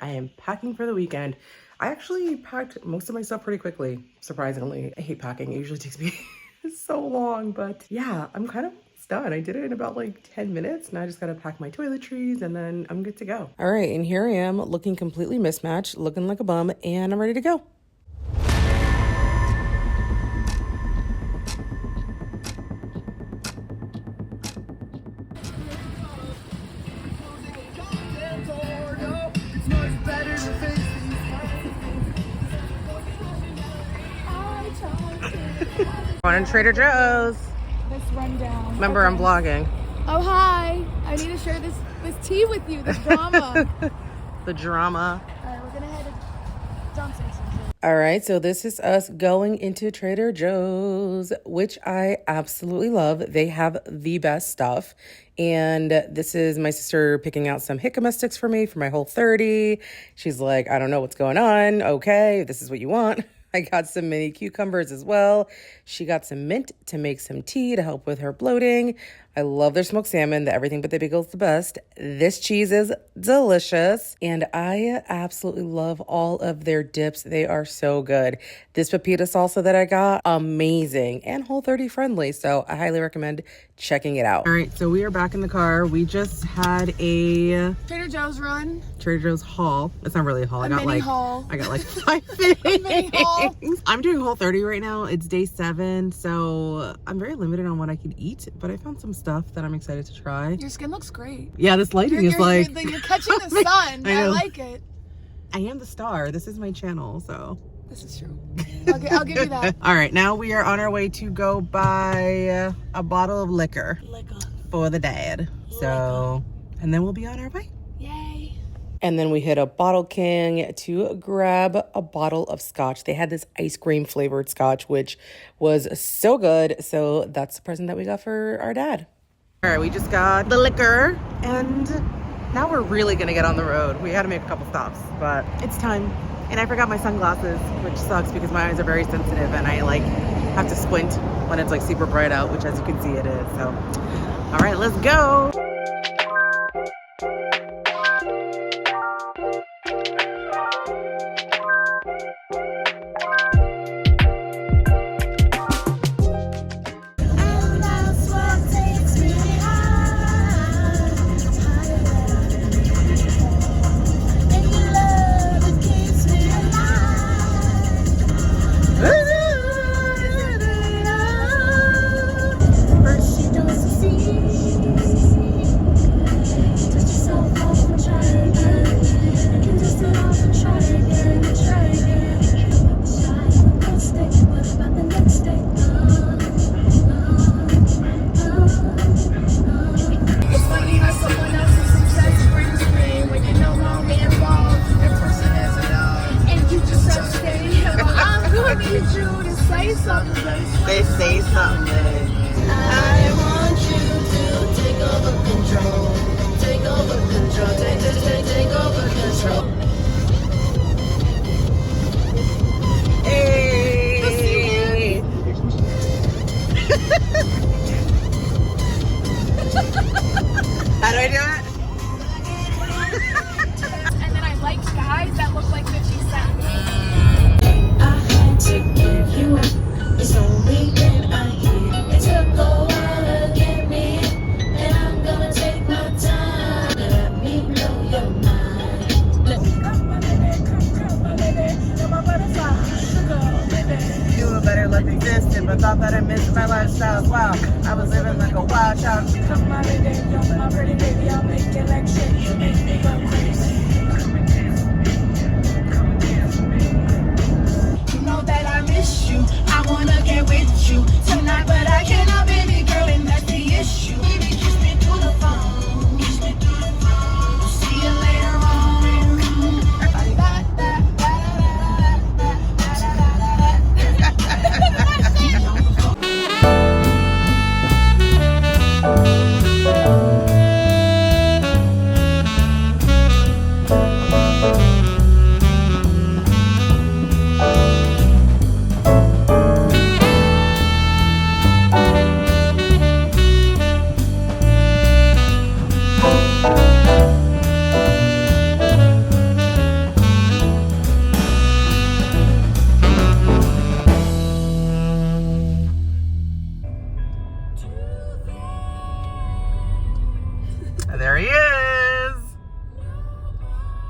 I am packing for the weekend. I actually packed most of my stuff pretty quickly, surprisingly. I hate packing. It usually takes me so long, but yeah, I'm kind of done. I did it in about like 10 minutes. Now I just gotta pack my toiletries and then I'm good to go. All right, and here I am looking completely mismatched, looking like a bum, and I'm ready to go. Going to Trader Joe's. This rundown. Remember, okay. I'm vlogging. Oh, hi. I need to share this tea with you, this drama. The drama. All right, we're going to head to Johnson's. All right, so this is us going into Trader Joe's, which I absolutely love. They have the best stuff. And this is my sister picking out some jicama sticks for me for my Whole30. She's like, I don't know what's going on. Okay, this is what you want. I got some mini cucumbers as well. She got some mint to make some tea to help with her bloating. I love their smoked salmon. The everything but the bagel is the best. This cheese is delicious. And I absolutely love all of their dips. They are so good. This pepita salsa that I got, amazing and Whole30 friendly. So I highly recommend checking it out. All right, so we are back in the car. We just had a Trader Joe's run. Trader Joe's haul. It's not really a haul. I got like 5 things. I'm doing Whole30 right now. It's day 7, so I'm very limited on what I can eat, but I found some stuff that I'm excited to try. Your skin looks great. Yeah, this lighting is like... You're catching the sun. I like it. I am the star. This is my channel, so... This is true. Okay, I'll give you that. All right, now we are on our way to go buy a bottle of liquor for the dad. So, and then we'll be on our way. Yay. And then we hit a Bottle King to grab a bottle of scotch. They had this ice cream flavored scotch, which was so good. So that's the present that we got for our dad. All right, we just got the liquor and now we're really gonna get on the road. We had to make a couple stops, but it's time. And I forgot my sunglasses, which sucks because my eyes are very sensitive and I like have to squint when it's like super bright out, which as you can see it is. So, all right, let's go.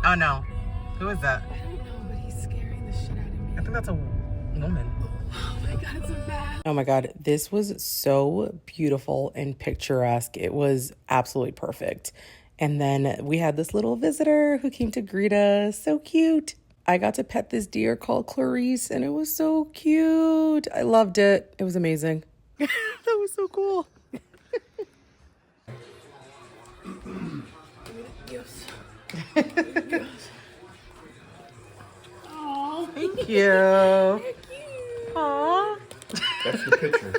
Oh no. Who is that? I don't know, but he's scaring the shit out of me. I think that's a woman. Oh my god, it's a bat. Oh my God, this was so beautiful and picturesque. It was absolutely perfect. And then we had this little visitor who came to greet us. So cute. I got to pet this deer called Clarice, and it was so cute. I loved it. It was amazing. That was so cool. Yes. Thank you. Aww. That's the picture.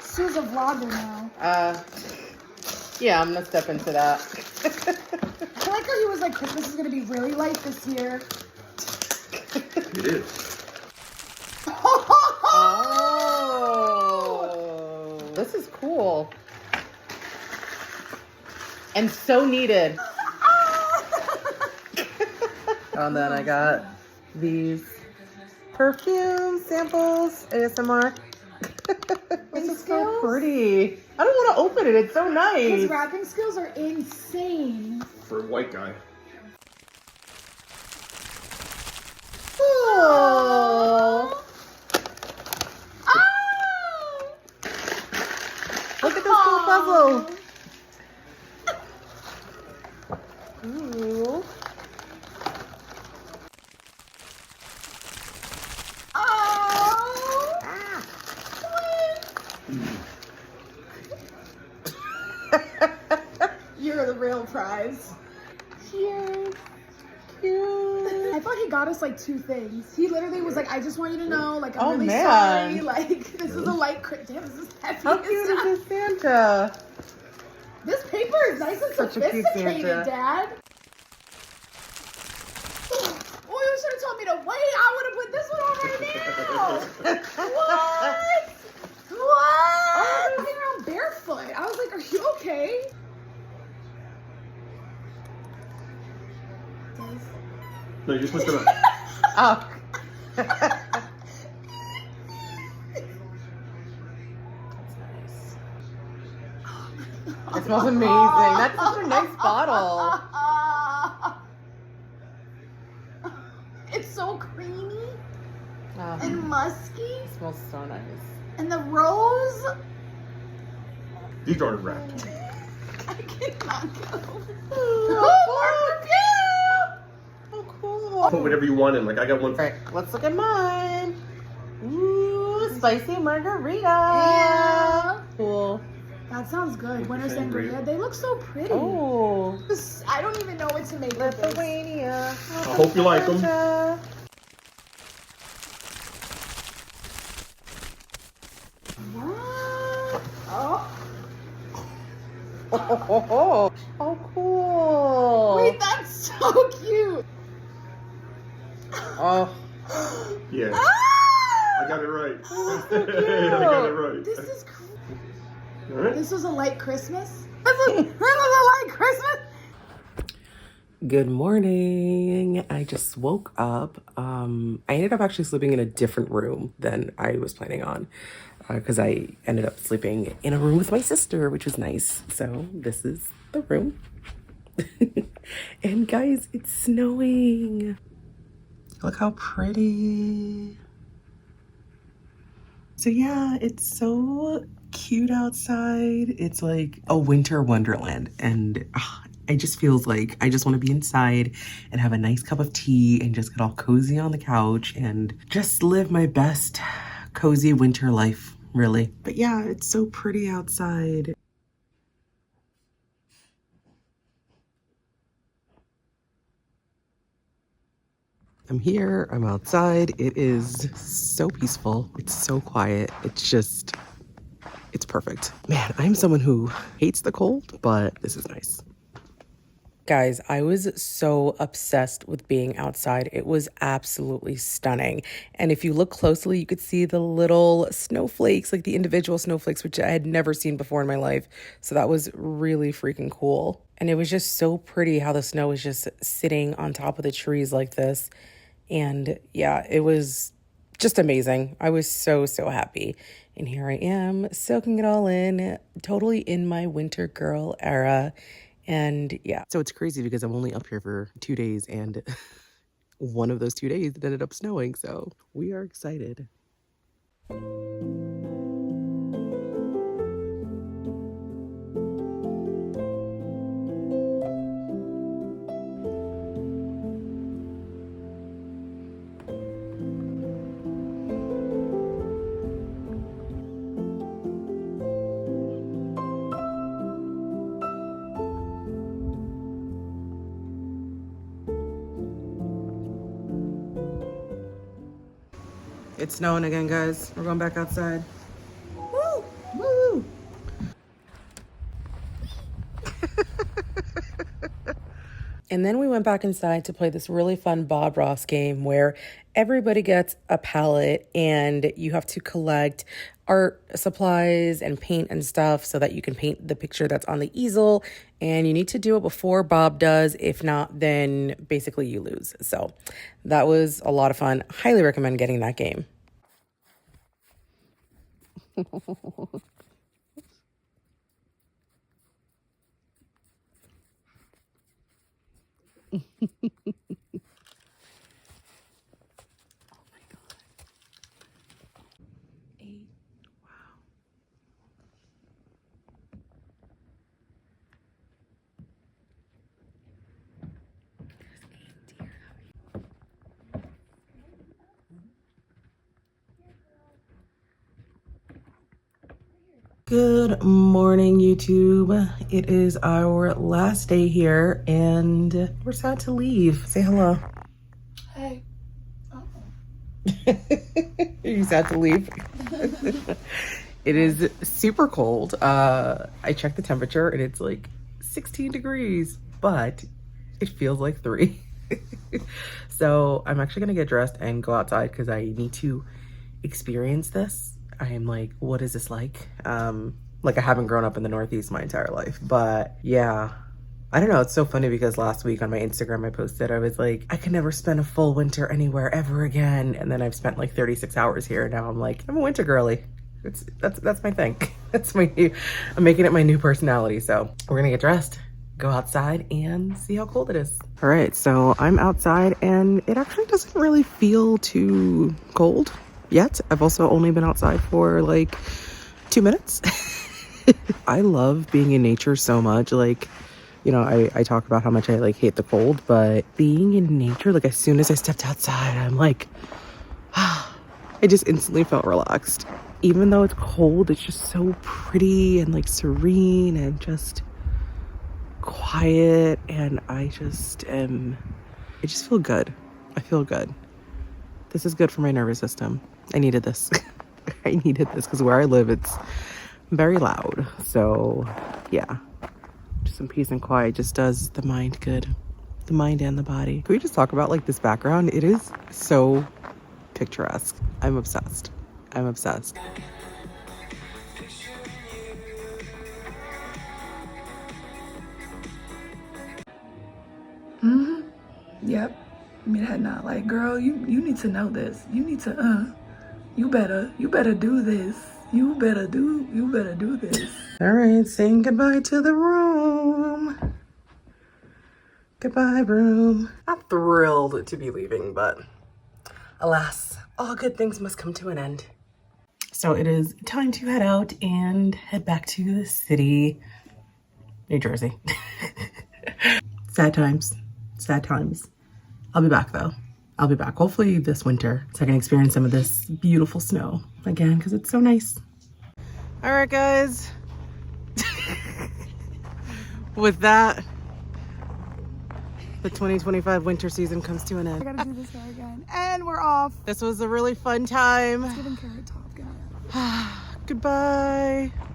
Sue's a vlogger now. Yeah, I'm gonna step into that. I like how he was like, Christmas is gonna be really light this year. It is. Oh, this is cool. And so needed. And then I got these perfume samples, ASMR. This is so pretty. I don't want to open it. It's so nice. His wrapping skills are insane. For a white guy. Oh. Look at this cool puzzle. Ooh. You're the real prize. Cheers. Cute. I thought he got us like 2 things. He literally was like, I just want you to know, like, I'm Oh, really man. sorry. Like, this is a light Damn, this is heavy. How cute is this Santa? This paper is nice and Such a cute sophisticated, Santa. Dad. Oh, you should have told me to wait. I would have put this one on right now. What? What? I'm walking around barefoot. I was like, are you okay? No, you're supposed to. Oh. It smells amazing. That's such a nice bottle. It's so creamy Oh, and musky. it smells so nice. And the rose, These aren't wrapped. I cannot go. Oh, oh, cool. Put whatever you want in. Like I got one. All right, let's look at mine. Ooh, spicy margarita. Yeah. Cool. That sounds good. Winter Sangria. sangria. They look so pretty. Oh, I don't even know what to make of this. Lithuania. I hope you like them. What? Oh. Oh, cool. Wait, that's so cute. Oh, Yeah. Ah! I got it right. so I got it right. This is cool. All right. This was a light Christmas? This was a light Christmas? good morning. I just woke up. I ended up actually sleeping in a different room than I was planning on because I ended up sleeping in a room with my sister, which was nice. So this is the room. And guys, it's snowing. Look how pretty. So yeah, it's so cute outside. It's like a winter wonderland, and it just feels like I just want to be inside and have a nice cup of tea and just get all cozy on the couch and just live my best cozy winter life, really. But yeah, it's so pretty outside. I'm here, I'm outside. It is so peaceful. It's so quiet. It's perfect. Man, I'm someone who hates the cold, but this is nice. Guys, I was so obsessed with being outside. It was absolutely stunning. And if you look closely, you could see the little snowflakes, like the individual snowflakes, which I had never seen before in my life. So that was really freaking cool. And it was just so pretty how the snow was just sitting on top of the trees like this. And yeah, it was just amazing. I was so, so happy. And here I am soaking it all in, totally in my winter girl era. And yeah, so it's crazy because I'm only up here for 2 days and one of those 2 days it ended up snowing. So we are excited. It's snowing again, guys. We're going back outside. Woo! Woo! And then we went back inside to play this really fun Bob Ross game where everybody gets a palette and you have to collect art supplies and paint and stuff so that you can paint the picture that's on the easel. And you need to do it before Bob does. If not, then basically you lose. So that was a lot of fun. Highly recommend getting that game. Good morning, YouTube. It is our last day here and we're sad to leave. Say hello. Hey. Are you sad to leave? It is super cold. I checked the temperature and it's like 16 degrees, but it feels like 3. So I'm actually gonna get dressed and go outside because I need to experience this. I am like, what is this like? Like I haven't grown up in the Northeast my entire life, but yeah. I don't know, it's so funny because last week on my Instagram I posted, I was like, I can never spend a full winter anywhere ever again. And then I've spent like 36 hours here. Now I'm like, I'm a winter girly. That's my thing. That's my new, I'm making it my new personality. So we're gonna get dressed, go outside and see how cold it is. All right, so I'm outside and it actually doesn't really feel too cold yet. I've also only been outside for like 2 minutes. I love being in nature so much. Like, you know, I talk about how much I like hate the cold, but being in nature, like as soon as I stepped outside, I'm like, I just instantly felt relaxed. Even though it's cold, it's just so pretty and like serene and just quiet. And I just feel good. I feel good. This is good for my nervous system. I needed this. I needed this because where I live, it's very loud. So yeah, just some peace and quiet just does the mind good. The mind and the body. Can we just talk about like this background? It is so picturesque. I'm obsessed. I'm obsessed. Yep. Midnight, like, girl, you need to know this. You need to, you better do this. You better do this. All right, saying goodbye to the room. Goodbye, room. I'm thrilled to be leaving, but alas, all good things must come to an end. So it is time to head out and head back to the city, New Jersey. Sad times, sad times. I'll be back though. I'll be back hopefully this winter so I can experience some of this beautiful snow again because it's so nice. All right, guys. With that, the 2025 winter season comes to an end. I gotta do this hair again. And we're off. This was a really fun time. Let's give him Carrot Top, guys. Goodbye.